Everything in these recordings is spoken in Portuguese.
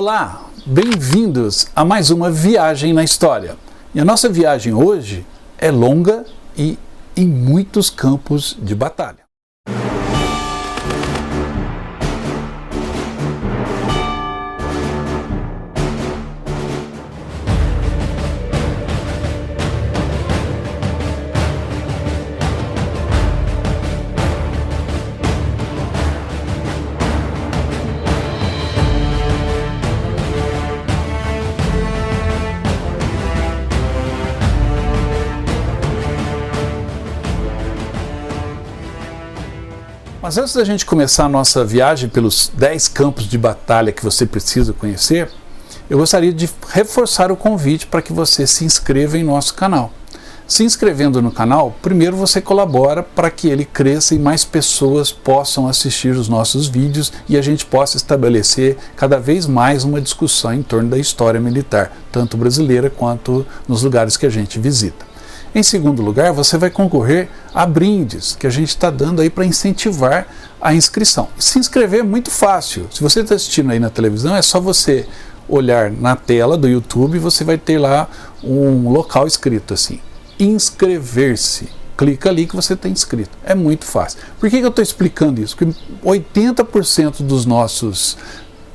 Olá, bem-vindos a mais uma viagem na história. E a nossa viagem hoje é longa e em muitos campos de batalha. Mas antes da gente começar a nossa viagem pelos 10 campos de batalha que você precisa conhecer, eu gostaria de reforçar o convite para que você se inscreva em nosso canal. Se inscrevendo no canal, primeiro você colabora para que ele cresça e mais pessoas possam assistir os nossos vídeos e a gente possa estabelecer cada vez mais uma discussão em torno da história militar, tanto brasileira quanto nos lugares que a gente visita. Em segundo lugar, você vai concorrer a brindes que a gente está dando aí para incentivar a inscrição. Se inscrever é muito fácil. Se você está assistindo aí na televisão, é só você olhar na tela do YouTube e você vai ter lá um local escrito assim, inscrever-se. Clica ali que você está inscrito. É muito fácil. Por que eu estou explicando isso? Porque 80% dos nossos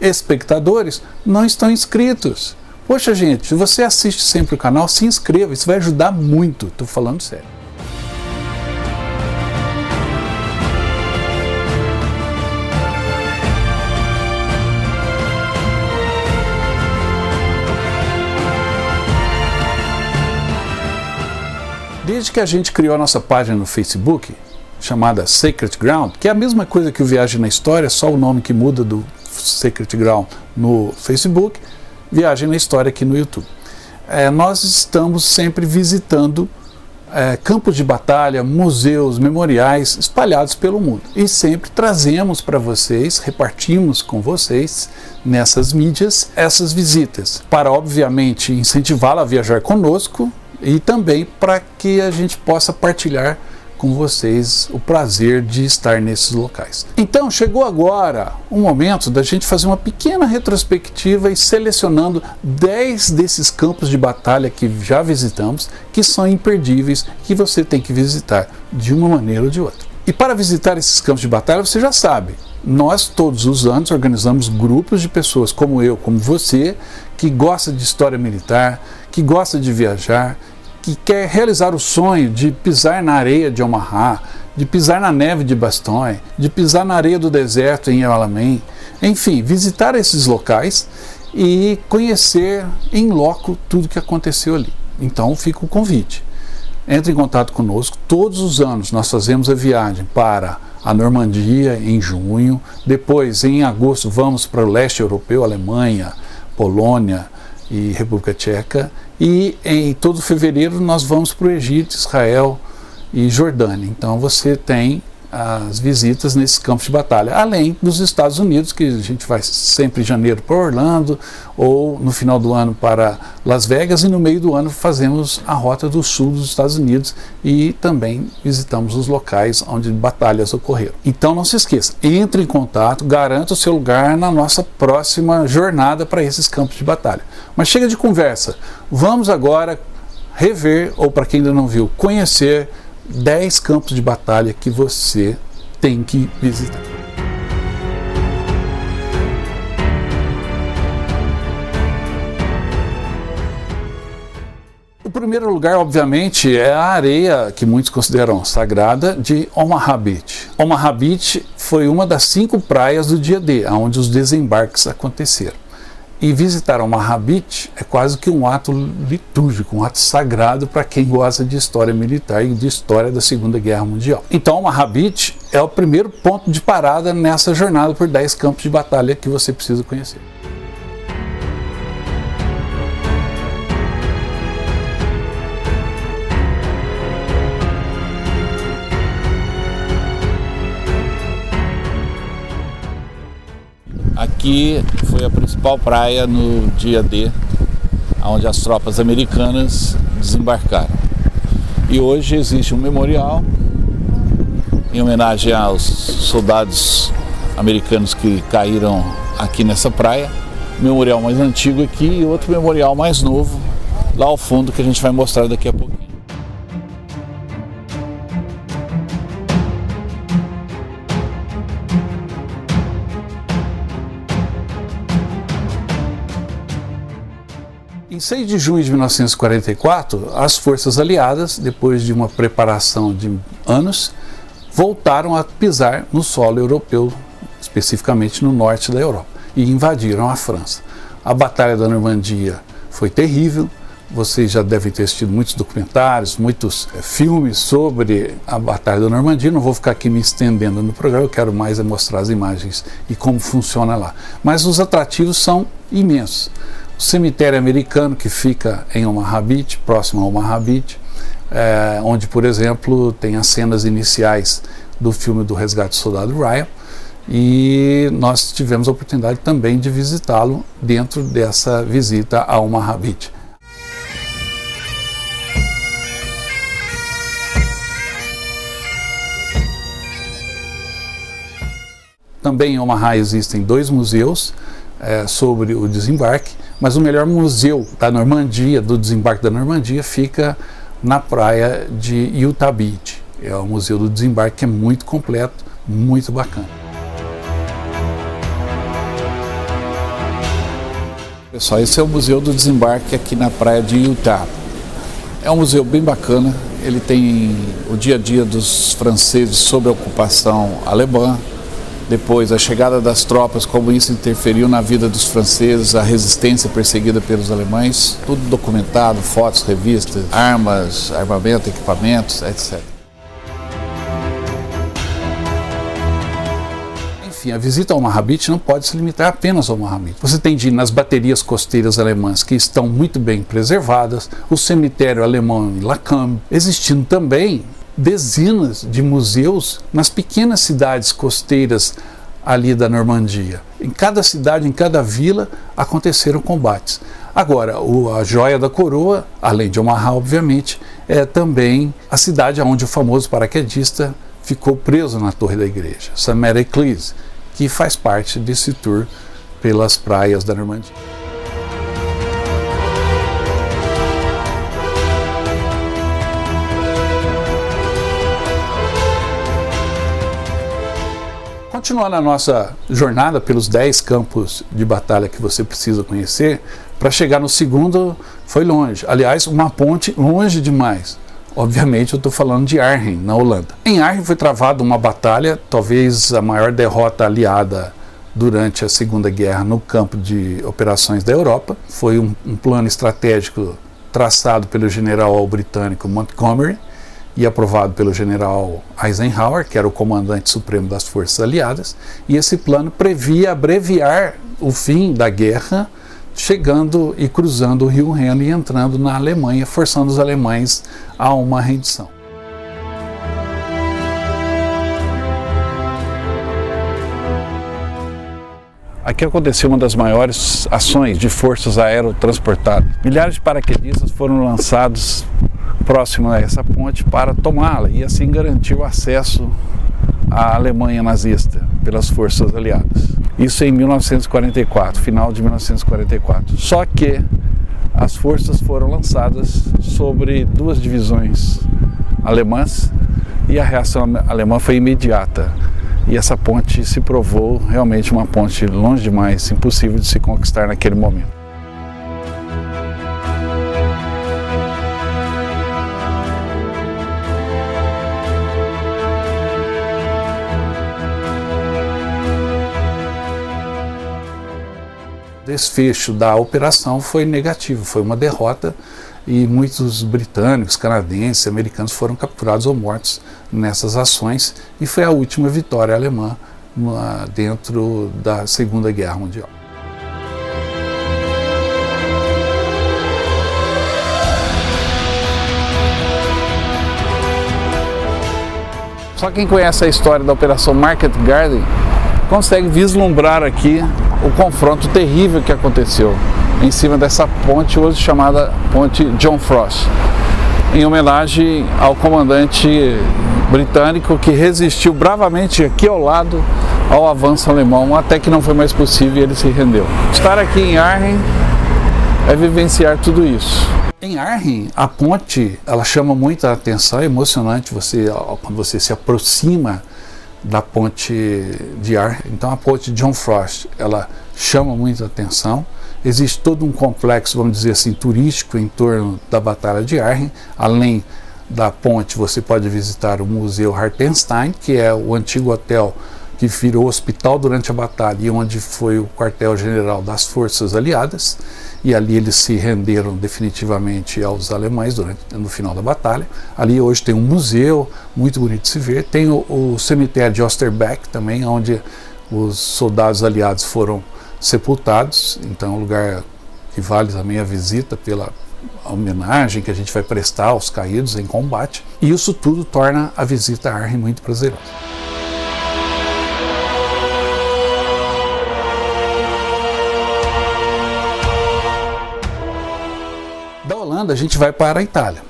espectadores não estão inscritos. Poxa gente, se você assiste sempre o canal, se inscreva, isso vai ajudar muito, estou falando sério. Desde que a gente criou a nossa página no Facebook, chamada Sacred Ground, que é a mesma coisa que o Viagem na História, só o nome que muda do Sacred Ground no Facebook, Viagem na História aqui no YouTube. Nós estamos sempre visitando campos de batalha, museus, memoriais espalhados pelo mundo. E sempre trazemos para vocês, repartimos com vocês nessas mídias essas visitas, para obviamente incentivá-la a viajar conosco e também para que a gente possa partilhar com vocês o prazer de estar nesses locais. Então chegou agora o momento da gente fazer uma pequena retrospectiva e selecionando 10 desses campos de batalha que já visitamos, que são imperdíveis, que você tem que visitar de uma maneira ou de outra. E para visitar esses campos de batalha, você já sabe, nós todos os anos organizamos grupos de pessoas como eu, como você, que gosta de história militar, que gosta de viajar, que quer realizar o sonho de pisar na areia de Omaha, de pisar na neve de Bastogne, de pisar na areia do deserto em El Alamein, enfim, visitar esses locais e conhecer em loco tudo que aconteceu ali. Então fica o convite. Entre em contato conosco, todos os anos nós fazemos a viagem para a Normandia em junho, depois em agosto vamos para o leste europeu, Alemanha, Polônia e República Tcheca, e em todo fevereiro nós vamos para o Egito, Israel e Jordânia. Então você tem as visitas nesses campos de batalha, além dos Estados Unidos, que a gente vai sempre em janeiro para Orlando, ou no final do ano para Las Vegas, e no meio do ano fazemos a rota do sul dos Estados Unidos e também visitamos os locais onde batalhas ocorreram. Então não se esqueça, entre em contato, garanta o seu lugar na nossa próxima jornada para esses campos de batalha. Mas chega de conversa, vamos agora rever, ou para quem ainda não viu, conhecer 10 campos de batalha que você tem que visitar. O primeiro lugar, obviamente, é a areia que muitos consideram sagrada de Omaha Beach. Omaha Beach foi uma das 5 praias do dia D, onde os desembarques aconteceram. E visitar Omaha Beach é quase que um ato litúrgico, um ato sagrado para quem gosta de história militar e de história da Segunda Guerra Mundial. Então Omaha Beach é o primeiro ponto de parada nessa jornada por 10 campos de batalha que você precisa conhecer. Aqui foi a principal praia no dia D, onde as tropas americanas desembarcaram. E hoje existe um memorial em homenagem aos soldados americanos que caíram aqui nessa praia. memorial mais antigo aqui e outro memorial mais novo lá ao fundo que a gente vai mostrar daqui a pouquinho. Em 6 de junho de 1944, as forças aliadas, depois de uma preparação de anos, voltaram a pisar no solo europeu, especificamente no norte da Europa, e invadiram a França. A Batalha da Normandia foi terrível, vocês já devem ter assistido muitos documentários, muitos filmes sobre a Batalha da Normandia, não vou ficar aqui me estendendo no programa, eu quero mais mostrar as imagens e como funciona lá. Mas os atrativos são imensos. O cemitério americano que fica em Omaha Beach, próximo a Omaha Beach, onde, por exemplo, tem as cenas iniciais do filme do Resgate do Soldado Ryan, e nós tivemos a oportunidade também de visitá-lo dentro dessa visita a Omaha Beach. Também em Omaha existem 2 museus sobre o desembarque, mas o melhor museu da Normandia, do desembarque da Normandia, fica na praia de Utah Beach. É o museu do desembarque, que é muito completo, muito bacana. Pessoal, esse é o museu do desembarque aqui na praia de Utah. É um museu bem bacana, ele tem o dia a dia dos franceses sob a ocupação alemã, depois a chegada das tropas, como isso interferiu na vida dos franceses, a resistência perseguida pelos alemães, tudo documentado, fotos, revistas, armas, armamento, equipamentos, etc. Enfim, a visita ao Omaha Beach não pode se limitar apenas ao Omaha Beach. Você tem de ir nas baterias costeiras alemãs, que estão muito bem preservadas, o cemitério alemão em Lacombe, existindo também dezenas de museus nas pequenas cidades costeiras ali da Normandia. Em cada cidade, em cada vila, aconteceram combates. Agora, a joia da coroa, além de Omaha, obviamente, é também a cidade onde o famoso paraquedista ficou preso na torre da igreja, Saint-Mère-Église, que faz parte desse tour pelas praias da Normandia. Continuando a nossa jornada pelos 10 campos de batalha que você precisa conhecer, para chegar no segundo foi longe. Aliás, uma ponte longe demais. Obviamente eu estou falando de Arnhem, na Holanda. Em Arnhem foi travada uma batalha, talvez a maior derrota aliada durante a Segunda Guerra no campo de operações da Europa. Foi um plano estratégico traçado pelo general britânico Montgomery, e aprovado pelo general Eisenhower, que era o comandante supremo das forças aliadas, e esse plano previa abreviar o fim da guerra, chegando e cruzando o rio Reno e entrando na Alemanha, forçando os alemães a uma rendição. Aqui aconteceu uma das maiores ações de forças aerotransportadas. Milhares de paraquedistas foram lançados próximo a essa ponte para tomá-la e assim garantir o acesso à Alemanha nazista pelas forças aliadas. Isso em 1944, final de 1944. Só que as forças foram lançadas sobre 2 divisões alemãs e a reação alemã foi imediata. E essa ponte se provou realmente uma ponte longe demais, impossível de se conquistar naquele momento. O desfecho da operação foi negativo, foi uma derrota e muitos britânicos, canadenses, americanos foram capturados ou mortos nessas ações e foi a última vitória alemã dentro da Segunda Guerra Mundial. Só quem conhece a história da Operação Market Garden consegue vislumbrar aqui o confronto terrível que aconteceu em cima dessa ponte, hoje chamada Ponte John Frost, em homenagem ao comandante britânico que resistiu bravamente aqui ao lado ao avanço alemão, até que não foi mais possível e ele se rendeu. Estar aqui em Arnhem é vivenciar tudo isso. Em Arnhem, a ponte, ela chama muita atenção, é emocionante quando você se aproxima da ponte de Arnhem. Então a ponte John Frost, ela chama muita atenção. Existe todo um complexo, vamos dizer assim, turístico em torno da Batalha de Arnhem. Além da ponte, você pode visitar o Museu Hartenstein, que é o antigo hotel que virou hospital durante a batalha e onde foi o quartel-general das forças aliadas, e ali eles se renderam definitivamente aos alemães no final da batalha. Ali hoje tem um museu muito bonito de se ver, tem o cemitério de Osterbeck também, onde os soldados aliados foram sepultados, então é um lugar que vale também a visita pela homenagem que a gente vai prestar aos caídos em combate, e isso tudo torna a visita a Arnhem muito prazerosa. Da Holanda a gente vai para a Itália.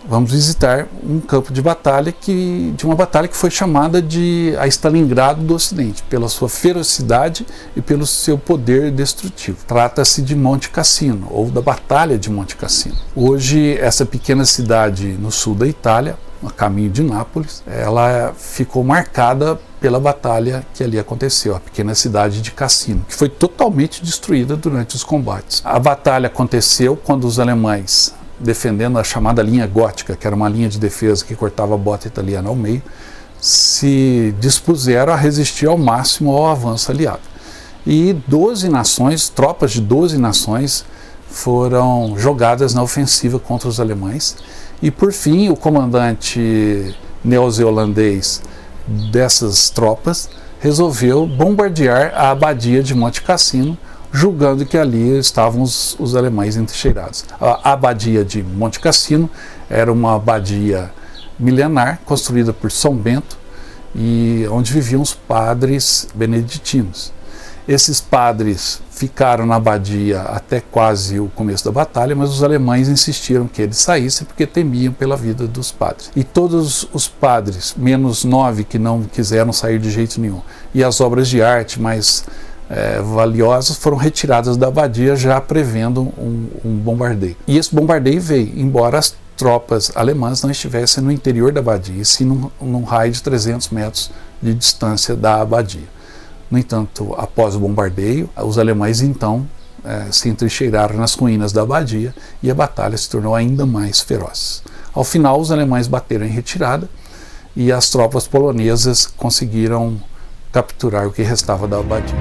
Vamos visitar um campo de batalha de uma batalha que foi chamada de a Stalingrado do Ocidente, pela sua ferocidade e pelo seu poder destrutivo. Trata-se de Monte Cassino, ou da Batalha de Monte Cassino. Hoje, essa pequena cidade no sul da Itália, a caminho de Nápoles, ela ficou marcada pela batalha que ali aconteceu, a pequena cidade de Cassino, que foi totalmente destruída durante os combates. A batalha aconteceu quando os alemães, defendendo a chamada linha gótica, que era uma linha de defesa que cortava a bota italiana ao meio, se dispuseram a resistir ao máximo ao avanço aliado. E 12 nações, tropas de 12 nações, foram jogadas na ofensiva contra os alemães. E por fim, o comandante neozelandês dessas tropas resolveu bombardear a abadia de Monte Cassino, julgando que ali estavam os alemães entrincheirados. A abadia de Monte Cassino era uma abadia milenar, construída por São Bento, e onde viviam os padres beneditinos. Esses padres ficaram na abadia até quase o começo da batalha, mas os alemães insistiram que eles saíssem porque temiam pela vida dos padres. E todos os padres, menos 9 que não quiseram sair de jeito nenhum, e as obras de arte mais valiosas foram retiradas da abadia, já prevendo um bombardeio. E esse bombardeio veio, embora as tropas alemãs não estivessem no interior da abadia, e sim num raio de 300 metros de distância da abadia. No entanto, após o bombardeio, os alemães então se entrincheiraram nas ruínas da abadia e a batalha se tornou ainda mais feroz. Ao final, os alemães bateram em retirada e as tropas polonesas conseguiram capturar o que restava da abadia.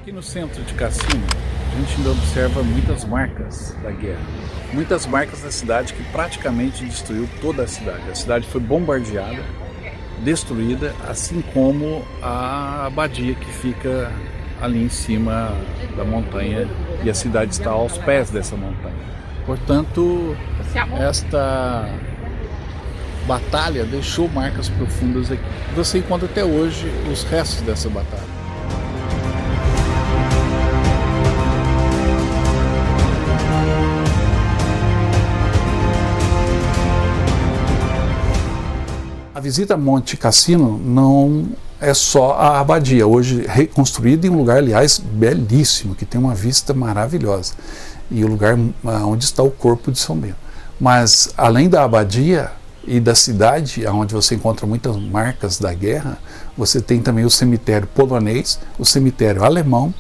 Aqui no centro de Cassino, a gente ainda observa muitas marcas da guerra. Muitas marcas da cidade que praticamente destruiu toda a cidade. A cidade foi bombardeada, destruída, assim como a abadia que fica ali em cima da montanha, e a cidade está aos pés dessa montanha. Portanto, esta batalha deixou marcas profundas aqui. Você encontra até hoje os restos dessa batalha. A visita a Monte Cassino não é só a abadia, hoje reconstruída em um lugar, aliás, belíssimo, que tem uma vista maravilhosa, e o lugar onde está o corpo de São Bento. Mas, além da abadia e da cidade, onde você encontra muitas marcas da guerra, você tem também o cemitério polonês, o cemitério alemão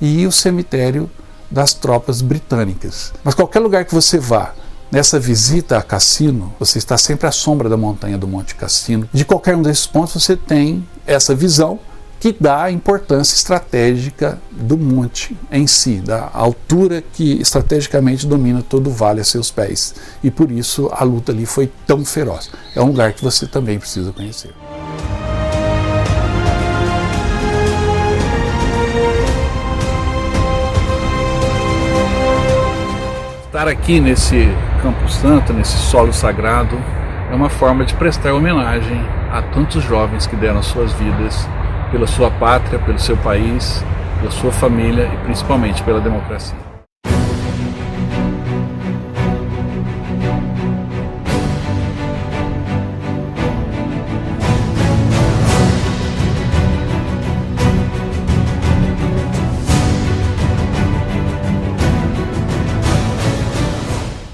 e o cemitério das tropas britânicas. Mas qualquer lugar que você vá, nessa visita a Cassino, você está sempre à sombra da montanha do Monte Cassino. De qualquer um desses pontos você tem essa visão que dá a importância estratégica do monte em si, da altura que estrategicamente domina todo o vale a seus pés. E por isso a luta ali foi tão feroz. É um lugar que você também precisa conhecer. Estar aqui nesse Campo Santo, nesse solo sagrado, é uma forma de prestar homenagem a tantos jovens que deram suas vidas pela sua pátria, pelo seu país, pela sua família e principalmente pela democracia.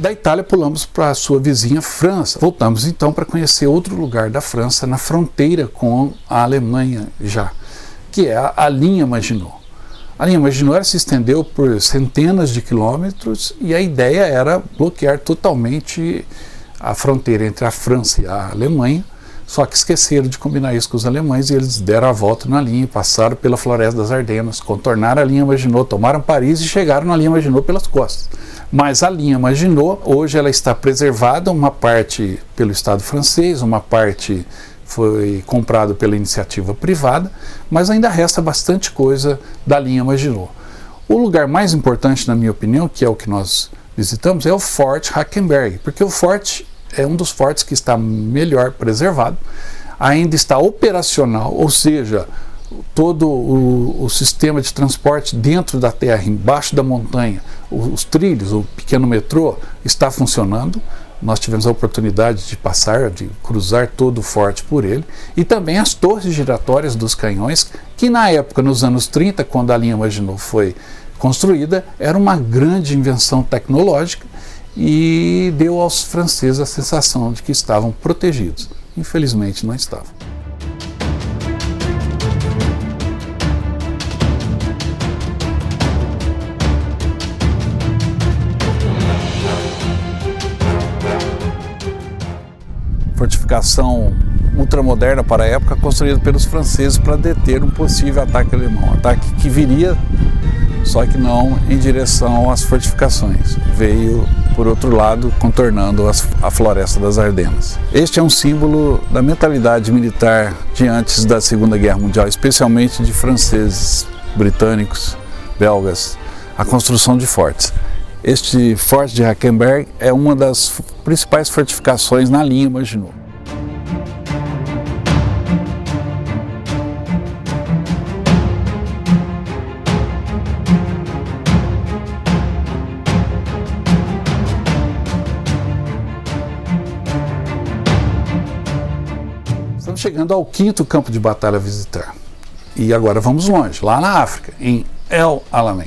Da Itália pulamos para a sua vizinha França. Voltamos então para conhecer outro lugar da França na fronteira com a Alemanha já, que é a linha Maginot. A linha Maginot se estendeu por centenas de quilômetros e a ideia era bloquear totalmente a fronteira entre a França e a Alemanha, só que esqueceram de combinar isso com os alemães e eles deram a volta na linha, passaram pela Floresta das Ardenas, contornaram a linha Maginot, tomaram Paris e chegaram na linha Maginot pelas costas. Mas a linha Maginot, hoje ela está preservada, uma parte pelo Estado francês, uma parte foi comprada pela iniciativa privada, mas ainda resta bastante coisa da linha Maginot. O lugar mais importante, na minha opinião, que é o que nós visitamos, é o Forte Hackenberg, porque o forte é um dos fortes que está melhor preservado, ainda está operacional, ou seja, todo o sistema de transporte dentro da terra, embaixo da montanha, os trilhos, o pequeno metrô está funcionando. Nós tivemos a oportunidade de passar, de cruzar todo o forte por ele, e também as torres giratórias dos canhões, que na época, nos anos 30, quando a linha Maginot foi construída, era uma grande invenção tecnológica e deu aos franceses a sensação de que estavam protegidos. Infelizmente não estavam. Fortificação ultramoderna para a época, construída pelos franceses para deter um possível ataque alemão. Um ataque que viria, só que não em direção às fortificações. Veio, por outro lado, contornando a Floresta das Ardenas. Este é um símbolo da mentalidade militar de antes da Segunda Guerra Mundial, especialmente de franceses, britânicos, belgas, a construção de fortes. Este Forte de Hackenberg é uma das principais fortificações na linha Maginot. Estamos chegando ao 5º campo de batalha a visitar. E agora vamos longe, lá na África, em El Alamein.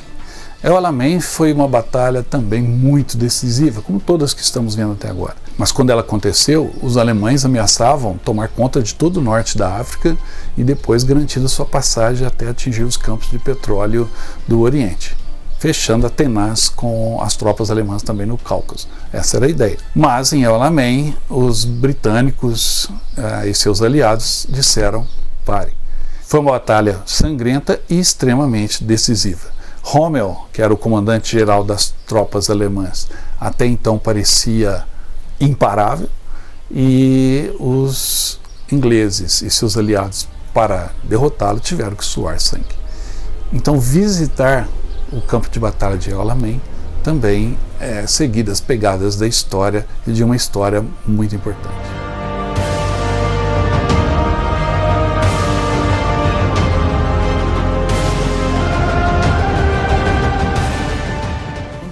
El Alamein foi uma batalha também muito decisiva, como todas que estamos vendo até agora. Mas quando ela aconteceu, os alemães ameaçavam tomar conta de todo o norte da África e depois garantindo sua passagem até atingir os campos de petróleo do Oriente, fechando a tenaz com as tropas alemãs também no Cáucaso. Essa era a ideia. Mas em El Alamein, os britânicos e seus aliados disseram: pare. Foi uma batalha sangrenta e extremamente decisiva. Rommel, que era o comandante-geral das tropas alemãs, até então parecia imparável, e os ingleses e seus aliados, para derrotá-lo, tiveram que suar sangue. Então, visitar o campo de batalha de El Alamein também é seguir as pegadas da história e de uma história muito importante.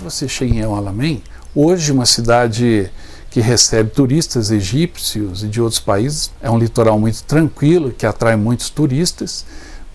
Você chega em El Alamein, hoje uma cidade que recebe turistas egípcios e de outros países, é um litoral muito tranquilo, que atrai muitos turistas,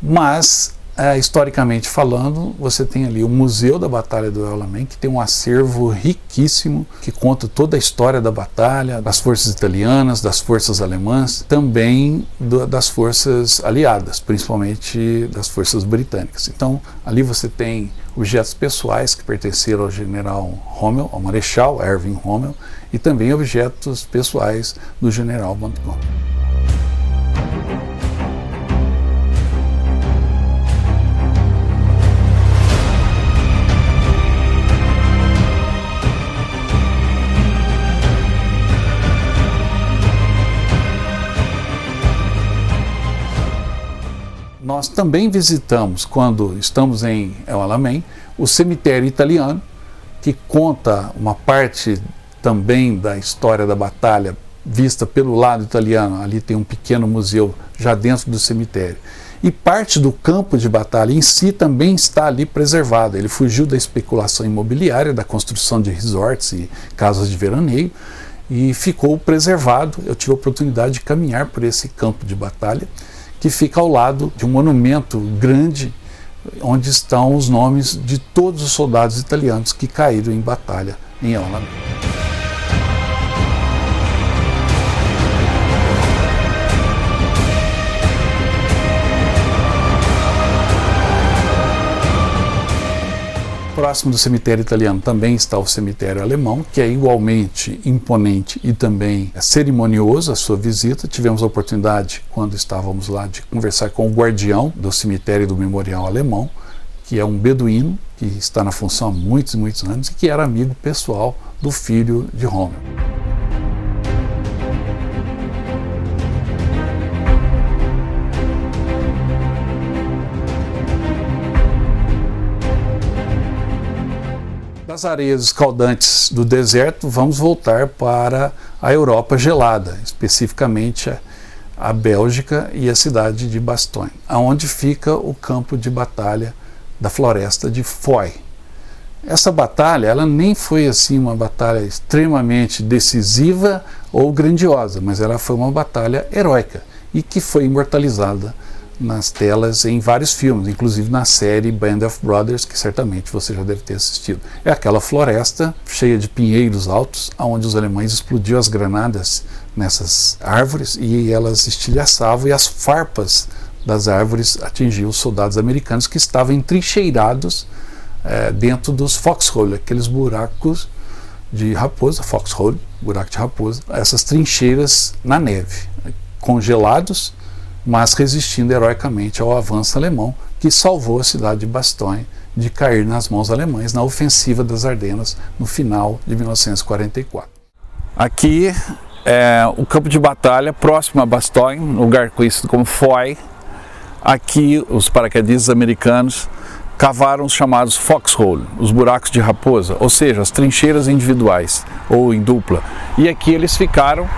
mas historicamente falando, você tem ali o Museu da Batalha do El Alamein, que tem um acervo riquíssimo, que conta toda a história da batalha, das forças italianas, das forças alemãs, também das forças aliadas, principalmente das forças britânicas. Então, ali você tem objetos pessoais que pertenceram ao general Rommel, ao marechal Erwin Rommel, e também objetos pessoais do general Montgomery. Nós também visitamos, quando estamos em El Alamein, o cemitério italiano, que conta uma parte também da história da batalha vista pelo lado italiano. Ali tem um pequeno museu já dentro do cemitério. E parte do campo de batalha em si também está ali preservado. Ele fugiu da especulação imobiliária, da construção de resorts e casas de veraneio, e ficou preservado. Eu tive a oportunidade de caminhar por esse campo de batalha, que fica ao lado de um monumento grande, onde estão os nomes de todos os soldados italianos que caíram em batalha em El Alamein. próximo do cemitério italiano também está o cemitério alemão, que é igualmente imponente e também cerimonioso a sua visita. Tivemos a oportunidade, quando estávamos lá, de conversar com o guardião do cemitério do Memorial Alemão, que é um beduíno que está na função há muitos e muitos anos e que era amigo pessoal do filho de Rommel. Das areias escaldantes do deserto, vamos voltar para a Europa gelada, especificamente a Bélgica e a cidade de Bastogne, onde fica o campo de batalha da floresta de Foy. Essa batalha, ela nem foi assim uma batalha extremamente decisiva ou grandiosa, mas ela foi uma batalha heróica e que foi imortalizada nas telas em vários filmes, inclusive na série Band of Brothers, que certamente você já deve ter assistido. É aquela floresta cheia de pinheiros altos, onde os alemães explodiam as granadas nessas árvores e elas estilhaçavam, e as farpas das árvores atingiam os soldados americanos que estavam entrincheirados dentro dos foxhole, aqueles buracos de raposa, foxhole, buraco de raposa, essas trincheiras na neve, congelados, mas resistindo heroicamente ao avanço alemão, que salvou a cidade de Bastogne de cair nas mãos alemães na ofensiva das Ardenas no final de 1944. Aqui é o campo de batalha próximo a Bastogne, um lugar conhecido como Foy. Aqui os paraquedistas americanos cavaram os chamados foxhole, os buracos de raposa, ou seja, as trincheiras individuais ou em dupla. E aqui eles ficaram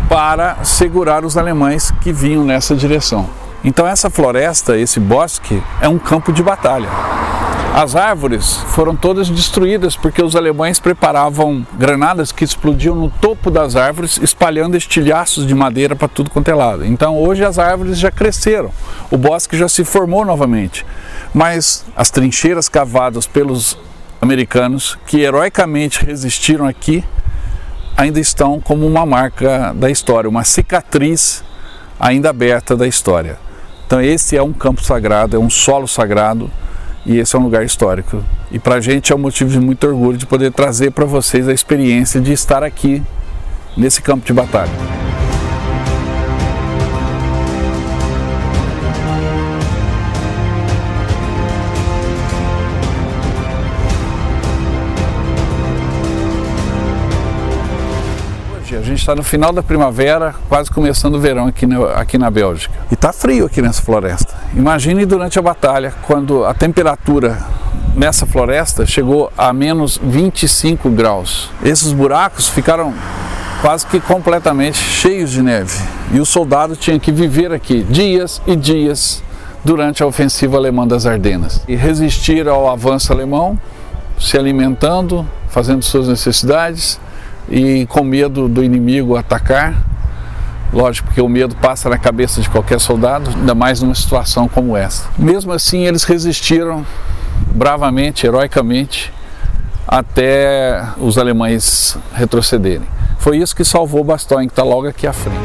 para segurar os alemães que vinham nessa direção. Então essa floresta, esse bosque, é um campo de batalha. As árvores foram todas destruídas porque os alemães preparavam granadas que explodiam no topo das árvores, espalhando estilhaços de madeira para tudo quanto é lado. Então hoje as árvores já cresceram, o bosque já se formou novamente, mas as trincheiras cavadas pelos americanos, que heroicamente resistiram aqui, ainda estão como uma marca da história, uma cicatriz ainda aberta da história. Então esse é um campo sagrado, é um solo sagrado e esse é um lugar histórico. E para a gente é um motivo de muito orgulho de poder trazer para vocês a experiência de estar aqui nesse campo de batalha. A gente está no final da primavera, quase começando o verão aqui na Bélgica. E está frio aqui nessa floresta. Imagine durante a batalha, quando a temperatura nessa floresta chegou a menos 25 graus. Esses buracos ficaram quase que completamente cheios de neve. E o soldado tinha que viver aqui dias e dias durante a ofensiva alemã das Ardenas. E resistir ao avanço alemão, se alimentando, fazendo suas necessidades, e com medo do inimigo atacar. Lógico, porque o medo passa na cabeça de qualquer soldado, ainda mais numa situação como essa. Mesmo assim, eles resistiram bravamente, heroicamente, até os alemães retrocederem. Foi isso que salvou Bastogne, que está logo aqui à frente.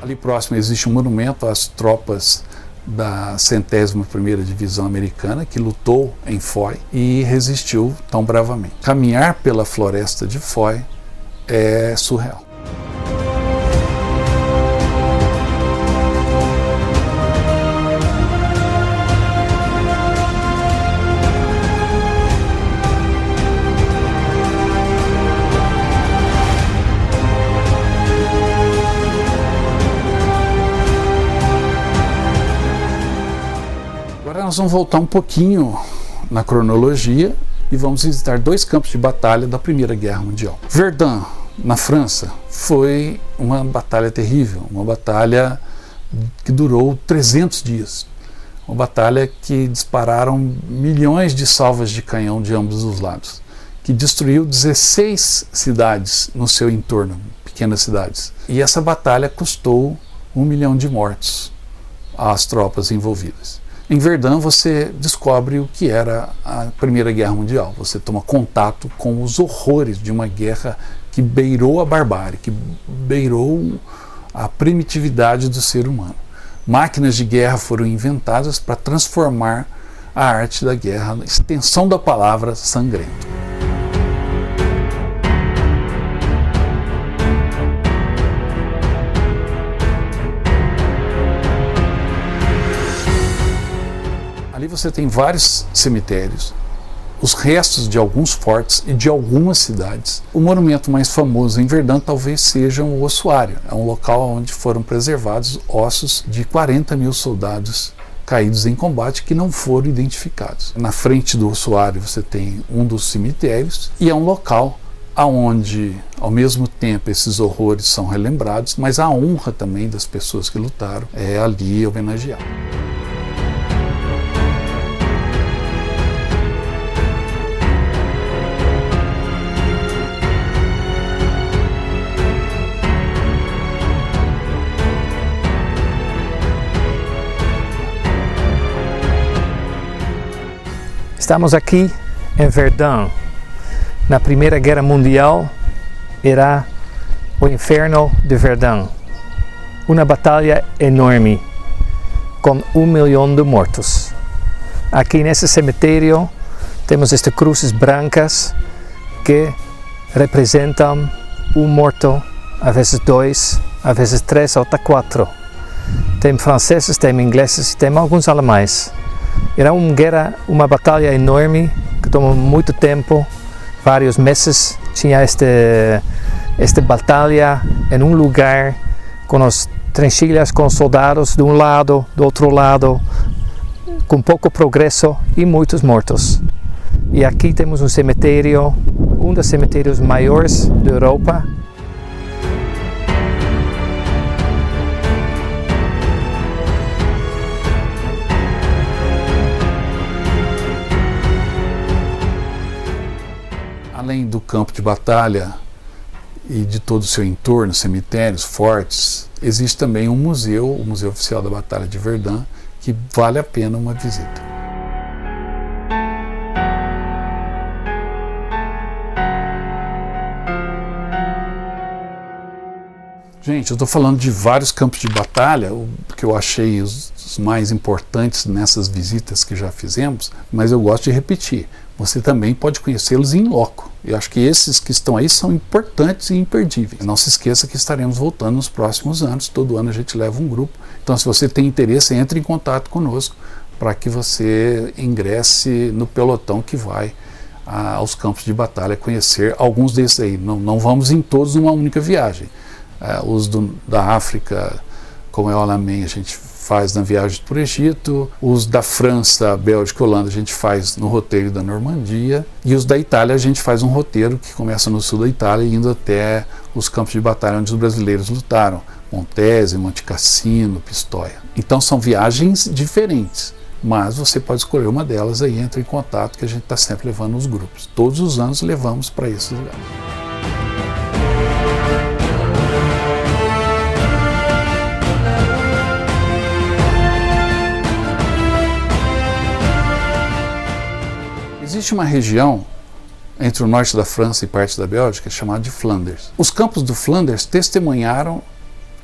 Ali próximo existe um monumento às tropas da 101ª Divisão Americana, que lutou em Foy e resistiu tão bravamente. Caminhar pela floresta de Foy é surreal. Nós vamos voltar um pouquinho na cronologia e vamos visitar dois campos de batalha da Primeira Guerra Mundial. Verdun, na França, foi uma batalha terrível, uma batalha que durou 300 dias. Uma batalha que dispararam milhões de salvas de canhão de ambos os lados, que destruiu 16 cidades no seu entorno, pequenas cidades. E essa batalha custou 1 milhão de mortos às tropas envolvidas. Em Verdun você descobre o que era a Primeira Guerra Mundial. Você toma contato com os horrores de uma guerra que beirou a barbárie, que beirou a primitividade do ser humano. Máquinas de guerra foram inventadas para transformar a arte da guerra na extensão da palavra sangrento. Ali você tem vários cemitérios, os restos de alguns fortes e de algumas cidades. O monumento mais famoso em Verdun talvez seja o ossuário. É um local onde foram preservados ossos de 40 mil soldados caídos em combate que não foram identificados. Na frente do ossuário você tem um dos cemitérios e é um local onde, ao mesmo tempo, esses horrores são relembrados, mas a honra também das pessoas que lutaram é ali homenageada. Estamos aqui em Verdun. Na Primeira Guerra Mundial era o inferno de Verdun. Uma batalha enorme, com 1 milhão de mortos. Aqui nesse cemitério temos estas cruzes brancas que representam um morto, às vezes 2, às vezes 3 ou até 4. Tem franceses, tem ingleses e tem alguns alemães. Era uma batalha enorme que tomou muito tempo, vários meses. Tinha esta batalha em um lugar com as trincheiras com soldados de um lado, do outro lado, com pouco progresso e muitos mortos. E aqui temos um cemitério, um dos cemitérios maiores da Europa. Além do campo de batalha e de todo o seu entorno, cemitérios, fortes, existe também um museu, o Museu Oficial da Batalha de Verdun, que vale a pena uma visita. Gente, eu estou falando de vários campos de batalha, que eu achei os mais importantes nessas visitas que já fizemos, mas eu gosto de repetir. Você também pode conhecê-los em loco. Eu acho que esses que estão aí são importantes e imperdíveis. Não se esqueça que estaremos voltando nos próximos anos. Todo ano a gente leva um grupo. Então, se você tem interesse, entre em contato conosco para que você ingresse no pelotão que vai aos campos de batalha conhecer alguns desses aí. Não vamos em todos numa única viagem. Os da África, como é o Alamein, a gente faz na viagem por Egito. Os da França, Bélgica e Holanda a gente faz no roteiro da Normandia. E os da Itália a gente faz um roteiro que começa no sul da Itália indo até os campos de batalha onde os brasileiros lutaram. Montese, Monte Cassino, Pistoia. Então são viagens diferentes, mas você pode escolher uma delas aí, entra em contato que a gente está sempre levando os grupos. Todos os anos levamos para esses lugares. Existe uma região entre o norte da França e parte da Bélgica chamada de Flanders. Os campos do Flanders testemunharam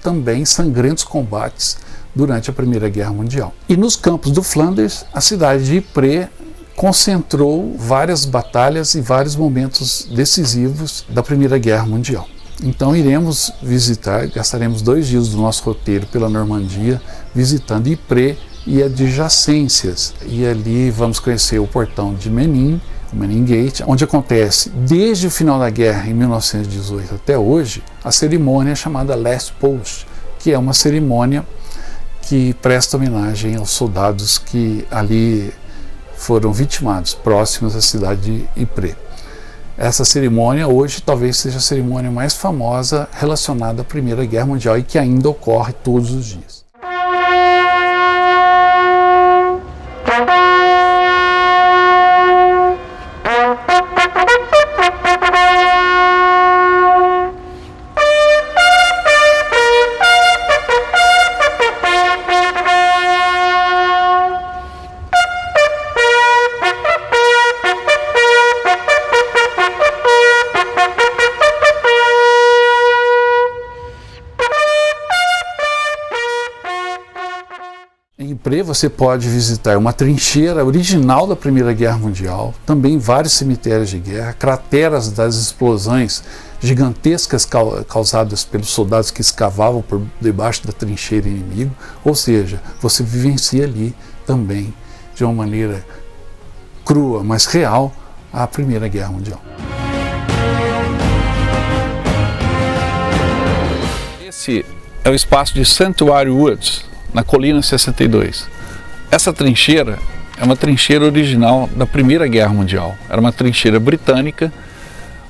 também sangrentos combates durante a Primeira Guerra Mundial. E nos campos do Flanders, a cidade de Ypres concentrou várias batalhas e vários momentos decisivos da Primeira Guerra Mundial. Então iremos visitar, gastaremos 2 dias do nosso roteiro pela Normandia, visitando Ypres e adjacências. E ali vamos conhecer o portão de Menin, o Menin Gate, onde acontece, desde o final da guerra, em 1918 até hoje, a cerimônia chamada Last Post, que é uma cerimônia que presta homenagem aos soldados que ali foram vitimados, próximos à cidade de Ypres. Essa cerimônia hoje talvez seja a cerimônia mais famosa relacionada à Primeira Guerra Mundial e que ainda ocorre todos os dias. Ypres você pode visitar uma trincheira original da Primeira Guerra Mundial, também vários cemitérios de guerra, crateras das explosões gigantescas causadas pelos soldados que escavavam por debaixo da trincheira inimigo, ou seja, você vivencia ali também de uma maneira crua, mas real, a Primeira Guerra Mundial. Esse é o espaço de Sanctuary Woods, na colina 62. Essa trincheira é uma trincheira original da Primeira Guerra Mundial. Era uma trincheira britânica,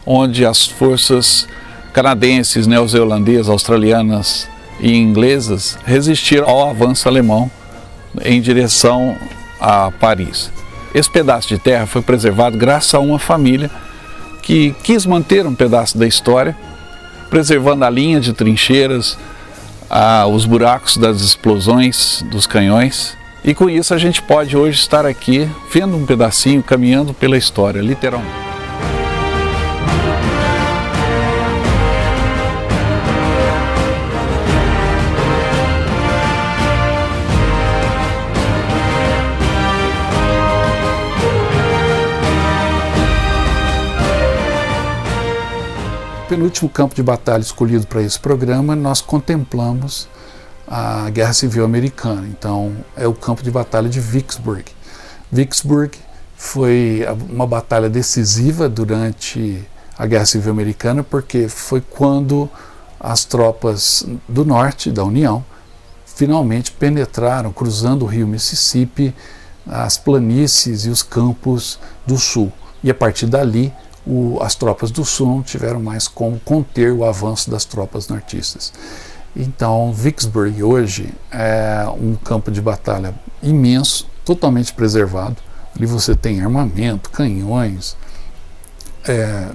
onde as forças canadenses, neozelandesas, australianas e inglesas resistiram ao avanço alemão em direção a Paris. Esse pedaço de terra foi preservado graças a uma família que quis manter um pedaço da história, preservando a linha de trincheiras, os buracos das explosões dos canhões, e com isso a gente pode hoje estar aqui vendo um pedacinho, caminhando pela história, literalmente. Penúltimo campo de batalha escolhido para esse programa, nós contemplamos a Guerra Civil Americana. Então, é o campo de batalha de Vicksburg. Vicksburg foi uma batalha decisiva durante a Guerra Civil Americana, porque foi quando as tropas do norte, da União, finalmente penetraram, cruzando o rio Mississippi, as planícies e os campos do sul. E a partir dali, as tropas do sul não tiveram mais como conter o avanço das tropas nortistas. Então, Vicksburg hoje é um campo de batalha imenso, totalmente preservado. Ali você tem armamento, canhões,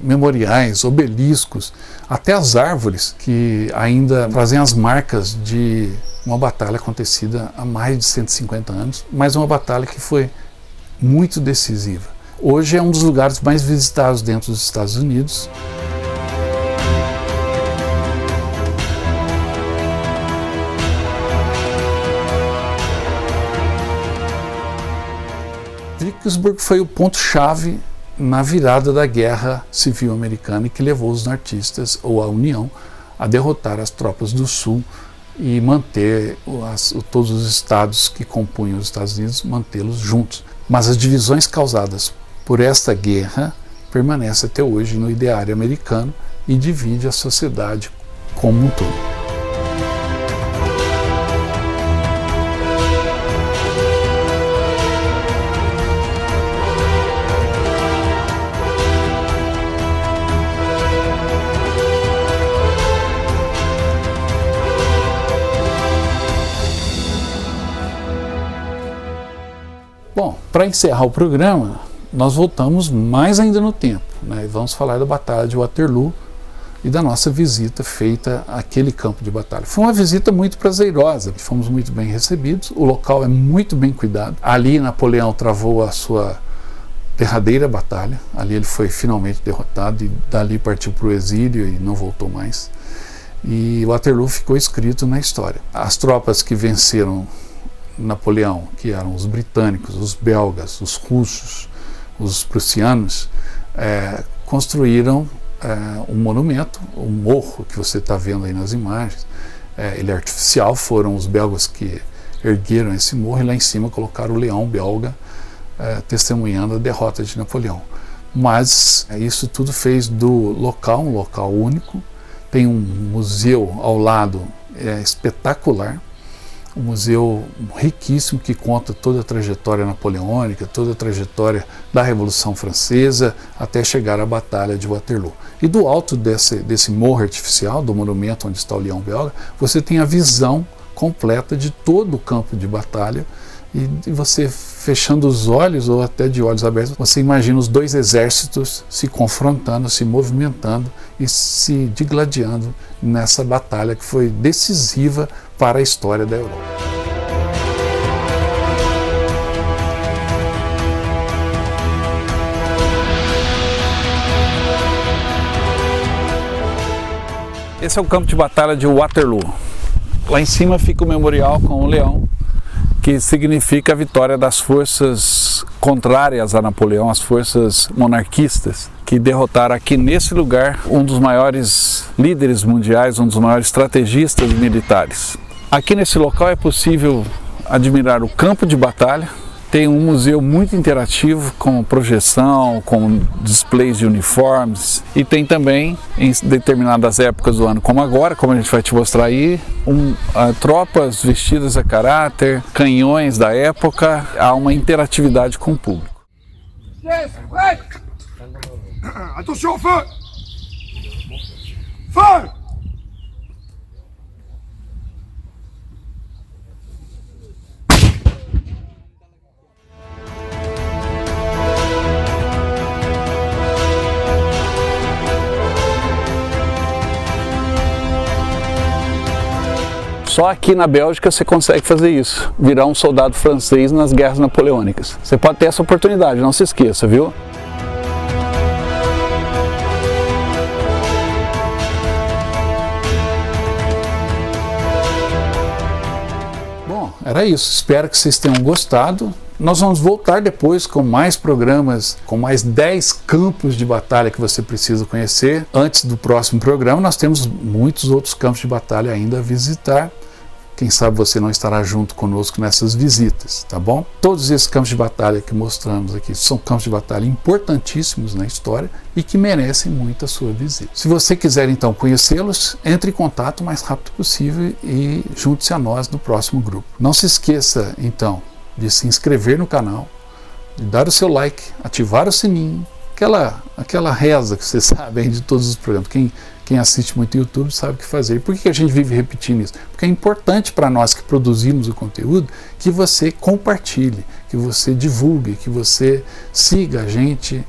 memoriais, obeliscos, até as árvores que ainda trazem as marcas de uma batalha acontecida há mais de 150 anos, mas uma batalha que foi muito decisiva. Hoje é um dos lugares mais visitados dentro dos Estados Unidos. Vicksburg foi o ponto-chave na virada da Guerra Civil Americana e que levou os nortistas, ou a União, a derrotar as tropas do Sul e manter todos os estados que compunham os Estados Unidos, mantê-los juntos. Mas as divisões causadas por esta guerra permanece até hoje no ideário americano e divide a sociedade como um todo. Bom, para encerrar o programa, nós voltamos mais ainda no tempo, né? E vamos falar da Batalha de Waterloo e da nossa visita feita àquele campo de batalha. Foi uma visita muito prazerosa, fomos muito bem recebidos, o local é muito bem cuidado. Ali Napoleão travou a sua derradeira batalha, ali ele foi finalmente derrotado e dali partiu para o exílio e não voltou mais. E Waterloo ficou escrito na história. As tropas que venceram Napoleão, que eram os britânicos, os belgas, os russos, os prussianos, construíram um monumento, um morro que você está vendo aí nas imagens. Ele é artificial, foram os belgas que ergueram esse morro e lá em cima colocaram o leão belga testemunhando a derrota de Napoleão. Mas isso tudo fez do local um local único. Tem um museu ao lado espetacular, um museu riquíssimo que conta toda a trajetória napoleônica, toda a trajetória da Revolução Francesa até chegar à Batalha de Waterloo. E do alto desse morro artificial, do monumento onde está o leão belga, você tem a visão completa de todo o campo de batalha e você, fechando os olhos ou até de olhos abertos, você imagina os dois exércitos se confrontando, se movimentando e se digladiando nessa batalha que foi decisiva para a história da Europa. Esse é o campo de batalha de Waterloo. Lá em cima fica o memorial com o leão, que significa a vitória das forças contrárias a Napoleão, as forças monarquistas, que derrotaram aqui nesse lugar um dos maiores líderes mundiais, um dos maiores estrategistas militares. Aqui nesse local é possível admirar o campo de batalha. Tem um museu muito interativo com projeção, com displays de uniformes, e tem também, em determinadas épocas do ano, como agora, como a gente vai te mostrar aí, tropas vestidas a caráter, canhões da época, há uma interatividade com o público. Attention, feu! Feu! Só aqui na Bélgica você consegue fazer isso, virar um soldado francês nas guerras napoleônicas. Você pode ter essa oportunidade, não se esqueça, viu? Bom, era isso. Espero que vocês tenham gostado. Nós vamos voltar depois com mais programas, com mais 10 campos de batalha que você precisa conhecer. Antes do próximo programa, nós temos muitos outros campos de batalha ainda a visitar. Quem sabe você não estará junto conosco nessas visitas, tá bom? Todos esses campos de batalha que mostramos aqui são campos de batalha importantíssimos na história e que merecem muito a sua visita. Se você quiser então conhecê-los, entre em contato o mais rápido possível e junte-se a nós no próximo grupo. Não se esqueça então de se inscrever no canal, de dar o seu like, ativar o sininho, aquela reza que você sabe aí de todos os programas. Quem assiste muito YouTube sabe o que fazer. E por que a gente vive repetindo isso? Porque é importante para nós que produzimos o conteúdo que você compartilhe, que você divulgue, que você siga a gente.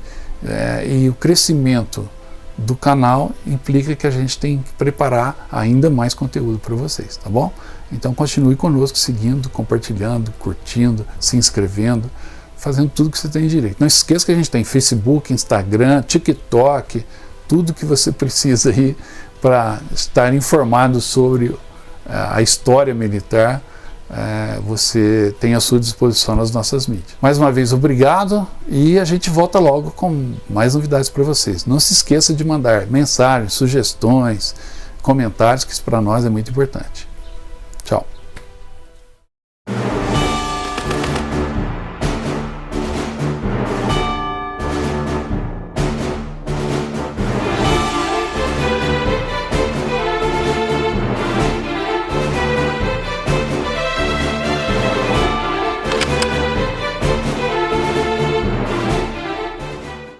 E o crescimento do canal implica que a gente tem que preparar ainda mais conteúdo para vocês, tá bom? Então continue conosco, seguindo, compartilhando, curtindo, se inscrevendo, fazendo tudo que você tem direito. Não esqueça que a gente tem Facebook, Instagram, TikTok, tudo que você precisa aí para estar informado sobre a história militar, você tem à sua disposição nas nossas mídias. Mais uma vez, obrigado, e a gente volta logo com mais novidades para vocês. Não se esqueça de mandar mensagens, sugestões, comentários, que isso para nós é muito importante. Tchau.